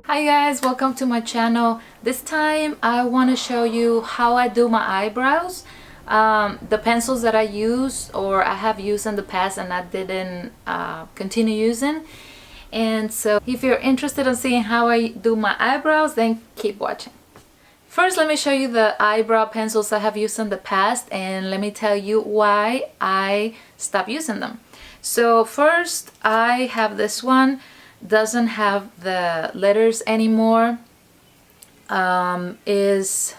Hi guys, welcome to my channel. This time I want to show you how I do my eyebrows. The pencils that I use or I have used in the past and I didn't continue using. And so if you're interested in seeing how I do my eyebrows, then keep watching. First, let me show you the eyebrow pencils I have used in the past, and let me tell you why I stopped using them. So first, I have this one. Doesn't have the letters anymore. This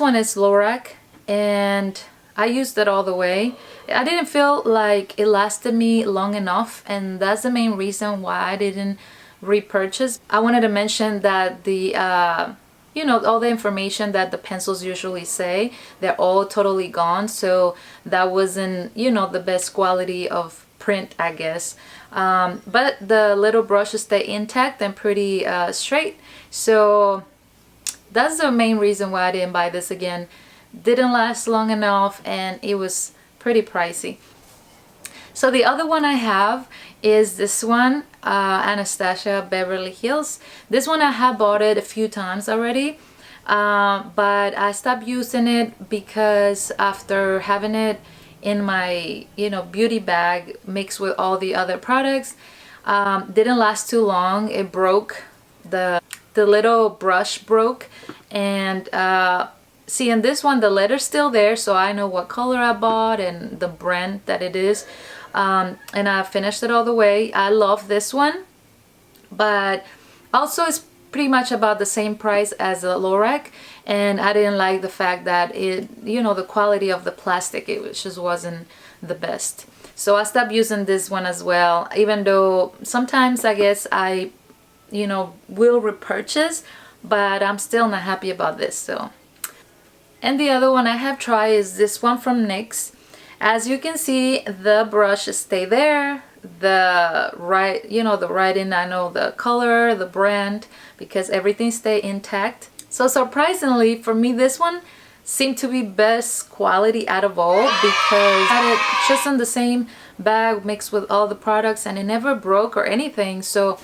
one is Lorac, and I used it all the way. I didn't feel like it lasted me long enough, and that's the main reason why I didn't repurchase. I wanted to mention that the you know, all the information that the pencils usually say, they're all totally gone, so that wasn't, you know, the best quality of print, I guess. But the little brushes stay intact and pretty straight, so that's the main reason why I didn't buy this again. Didn't last long enough and it was pretty pricey. So the other one I have is this one, Anastasia Beverly Hills. This one I have bought it a few times already, but I stopped using it because after having it in my, you know, beauty bag mixed with all the other products, didn't last too long. It broke. The little brush broke, and see, in this one the letter's still there, so I know what color I bought and the brand that it is. And I finished it all the way. I love this one, but also it's pretty much about the same price as the Lorac, and I didn't like the fact that it, you know, the quality of the plastic, it just wasn't the best. So I stopped using this one as well, even though sometimes I guess I, you know, will repurchase, but I'm still not happy about this. So, and the other one I have tried is this one from NYX. As you can see, the brushes stay there. The you know, the writing, I know the color, the brand, because everything stay intact. So surprisingly for me, this one seemed to be best quality out of all, because I had it just in the same bag mixed with all the products and it never broke or anything. So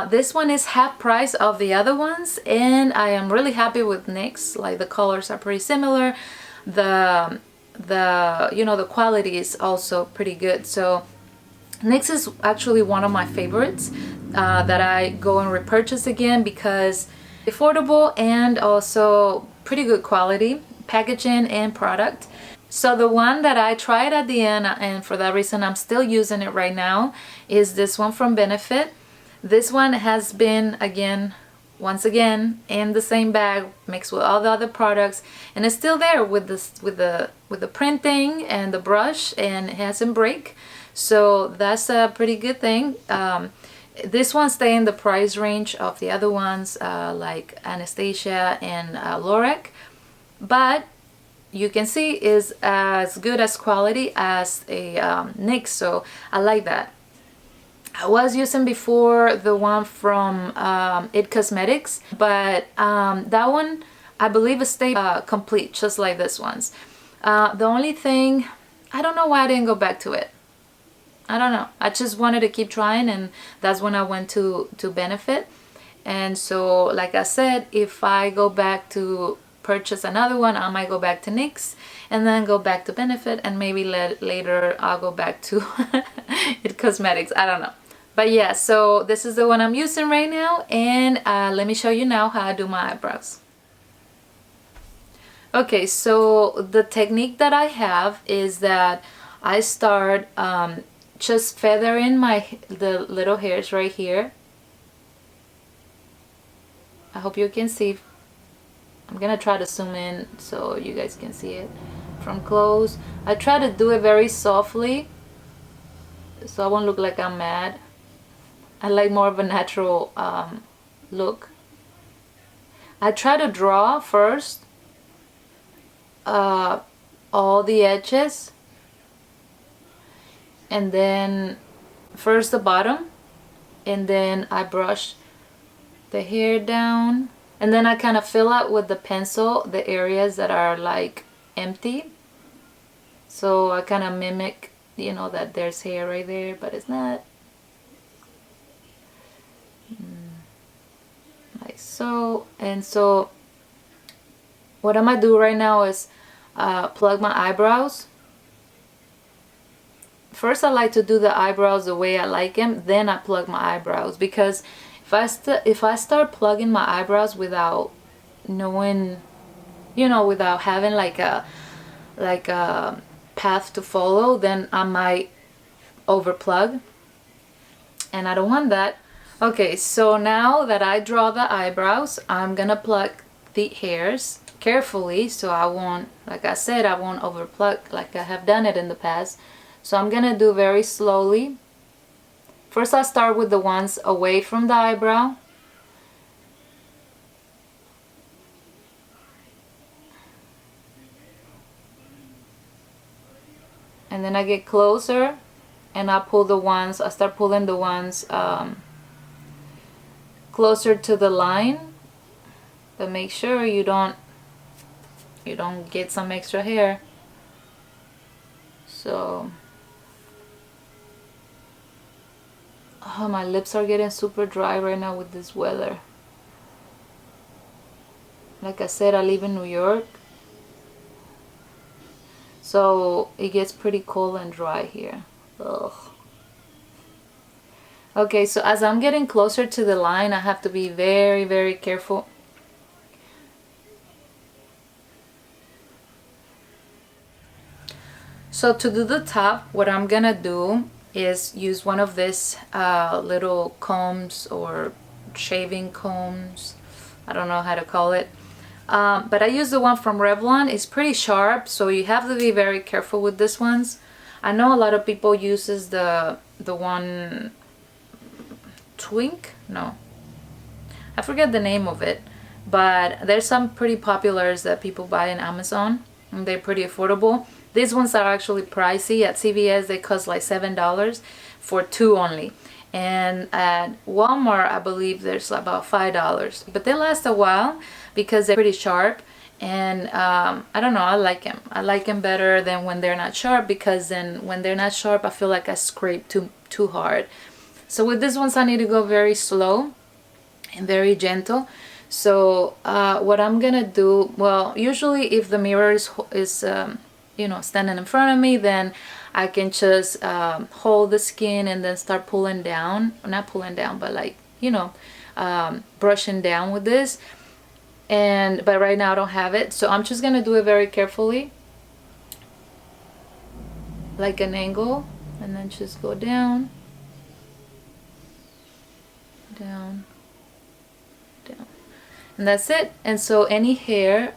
this one is half price of the other ones, and I am really happy with NYX. Like, the colors are pretty similar. The you know, the quality is also pretty good. So NYX is actually one of my favorites that I go and repurchase again, because affordable and also pretty good quality packaging and product. So the one that I tried at the end, and for that reason I'm still using it right now, is this one from Benefit. This one has been, once again, in the same bag mixed with all the other products, and it's still there with this, with the printing and the brush, and it hasn't break. So that's a pretty good thing. This one stay in the price range of the other ones, like Anastasia and Lorac, but you can see is as good as quality as a NYX, so I like that. I was using before the one from It Cosmetics, but that one I believe it stayed complete, just like this one's. The only thing, I don't know why I didn't go back to it. I don't know. I just wanted to keep trying, and that's when I went to Benefit. And so, like I said, if I go back to purchase another one, I might go back to NYX and then go back to Benefit, and maybe later I'll go back to It Cosmetics. I don't know. But yeah, so this is the one I'm using right now, and let me show you now how I do my eyebrows. Okay, so the technique that I have is that I start just feathering the little hairs right here. I hope you can see. I'm gonna try to zoom in so you guys can see it from close. I try to do it very softly so I won't look like I'm mad. I like more of a natural look. I try to draw first all the edges, and then first the bottom, and then I brush the hair down, and then I kind of fill out with the pencil the areas that are like empty. So I kind of mimic you know, that there's hair right there, but it's not. Like so. And so what I'm gonna do right now is plug my eyebrows. First I like to do the eyebrows the way I like them, then I plug my eyebrows, because if I start plugging my eyebrows without knowing, you know, without having like a path to follow, then I might overplug, and I don't want that. Okay, so now that I draw the eyebrows, I'm gonna plug the hairs carefully, so I won't, like I said, I won't overplug like I have done it in the past. So I'm gonna do very slowly. First I'll start with the ones away from the eyebrow. And then I get closer and I start pulling the ones closer to the line. But make sure you don't get some extra hair. So, oh, my lips are getting super dry right now with this weather. Like I said, I live in New York, so it gets pretty cold and dry here. Ugh. Okay, so as I'm getting closer to the line, I have to be very, very careful. So to do the top, what I'm gonna do is use one of these little combs or shaving combs. I don't know how to call it. But I use the one from Revlon. It's pretty sharp, so you have to be very careful with this ones. I know a lot of people uses the one Twink? No. I forget the name of it. But there's some pretty populars that people buy on Amazon, and they're pretty affordable. These ones are actually pricey. At CVS they cost like $7 for 2 only. And at Walmart I believe there's about $5. But they last a while because they're pretty sharp. And I don't know, I like them. I like them better than when they're not sharp, because then when they're not sharp I feel like I scrape too hard. So with these ones I need to go very slow and very gentle. So what I'm gonna do, well, usually if the mirror is you know, standing in front of me, then I can just hold the skin and then start pulling down. Not pulling down, but like, you know, brushing down with this. But right now I don't have it, so I'm just gonna do it very carefully, like an angle, and then just go down, down, down, and that's it. And so any hair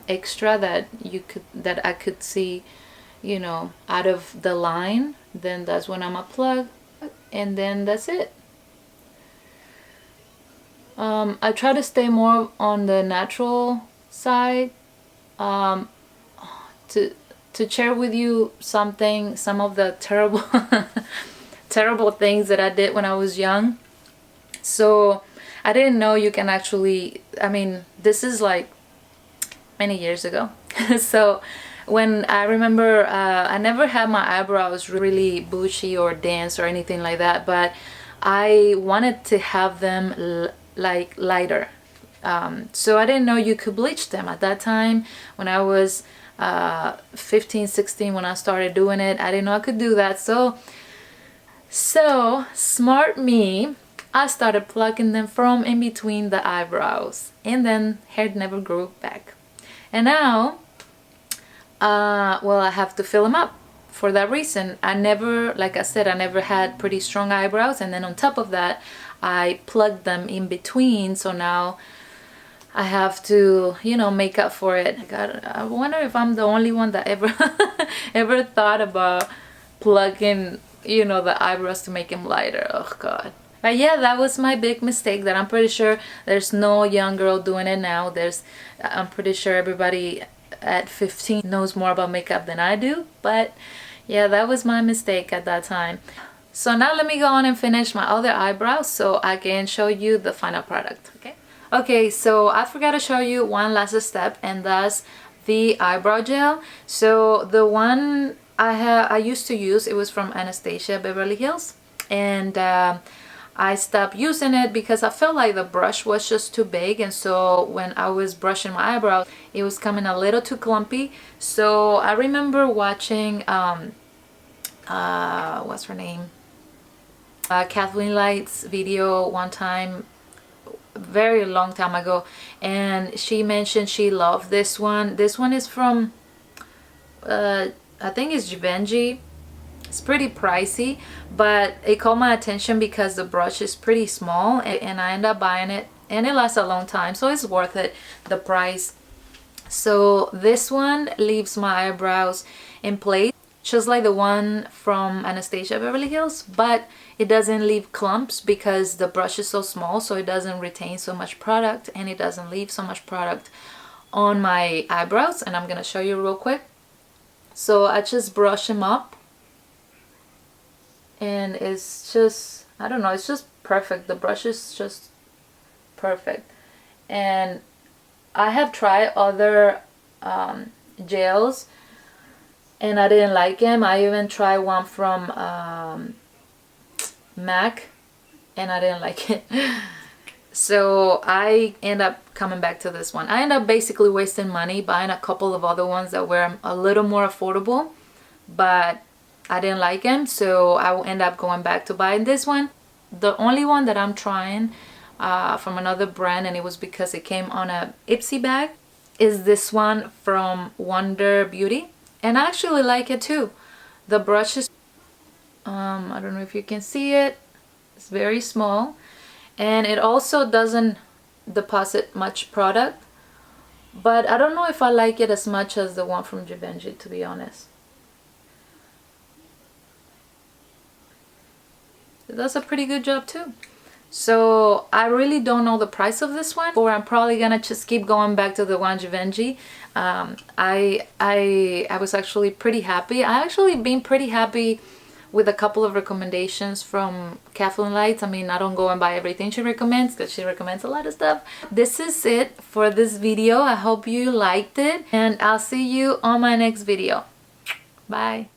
extra that I could see, you know, out of the line, then that's when I'm gonna plug, and then that's it. I try to stay more on the natural side. To share with you some of the terrible terrible things that I did when I was young. So I didn't know you can actually, I mean, this is like many years ago. So when I remember, I never had my eyebrows really bushy or dense or anything like that, but I wanted to have them like lighter. So I didn't know you could bleach them at that time. When I was 15, 16, when I started doing it, I didn't know I could do that. So smart me, I started plucking them from in between the eyebrows, and then hair never grew back. And now well, I have to fill them up. For that reason, I never, like I said, I never had pretty strong eyebrows, and then on top of that I plugged them in between, so now I have to, you know, make up for it. God, I wonder if I'm the only one that ever ever thought about plugging, you know, the eyebrows to make them lighter. Oh God. But yeah, that was my big mistake that I'm pretty sure there's no young girl doing it now. I'm pretty sure everybody at 15 knows more about makeup than I do. But yeah, that was my mistake at that time. So now let me go on and finish my other eyebrows so I can show you the final product. Okay, so I forgot to show you one last step, and that's the eyebrow gel. So the one I used to use, it was from Anastasia Beverly Hills, and I stopped using it because I felt like the brush was just too big, and so when I was brushing my eyebrows it was coming a little too clumpy. So I remember watching what's her name, Kathleen Light's video one time, very long time ago, and she mentioned she loved this one. This one is from I think it's Givenchy. It's pretty pricey, but it caught my attention because the brush is pretty small, and I ended up buying it, and it lasts a long time, so it's worth it, the price. So this one leaves my eyebrows in place just like the one from Anastasia Beverly Hills, but it doesn't leave clumps because the brush is so small, so it doesn't retain so much product, and it doesn't leave so much product on my eyebrows. And I'm gonna show you real quick. So I just brush them up, and it's just, I don't know, it's just perfect. The brush is just perfect. And I have tried other gels and I didn't like them. I even tried one from MAC and I didn't like it. So I end up coming back to this one. I end up basically wasting money buying a couple of other ones that were a little more affordable, but I didn't like them, so I will end up going back to buying this one. The only one that I'm trying from another brand, and it was because it came on a Ipsy bag, is this one from Wonder Beauty, and I actually like it too. The brush is I don't know if you can see it, it's very small, and it also doesn't deposit much product, but I don't know if I like it as much as the one from Givenchy, to be honest. It does a pretty good job too. So I really don't know the price of this one, or I'm probably gonna just keep going back to the one Givenchy. I was actually pretty happy. I actually been pretty happy with a couple of recommendations from Kathleen Lights. I mean, I don't go and buy everything she recommends because she recommends a lot of stuff. This is it for this video. I hope you liked it, and I'll see you on my next video. Bye.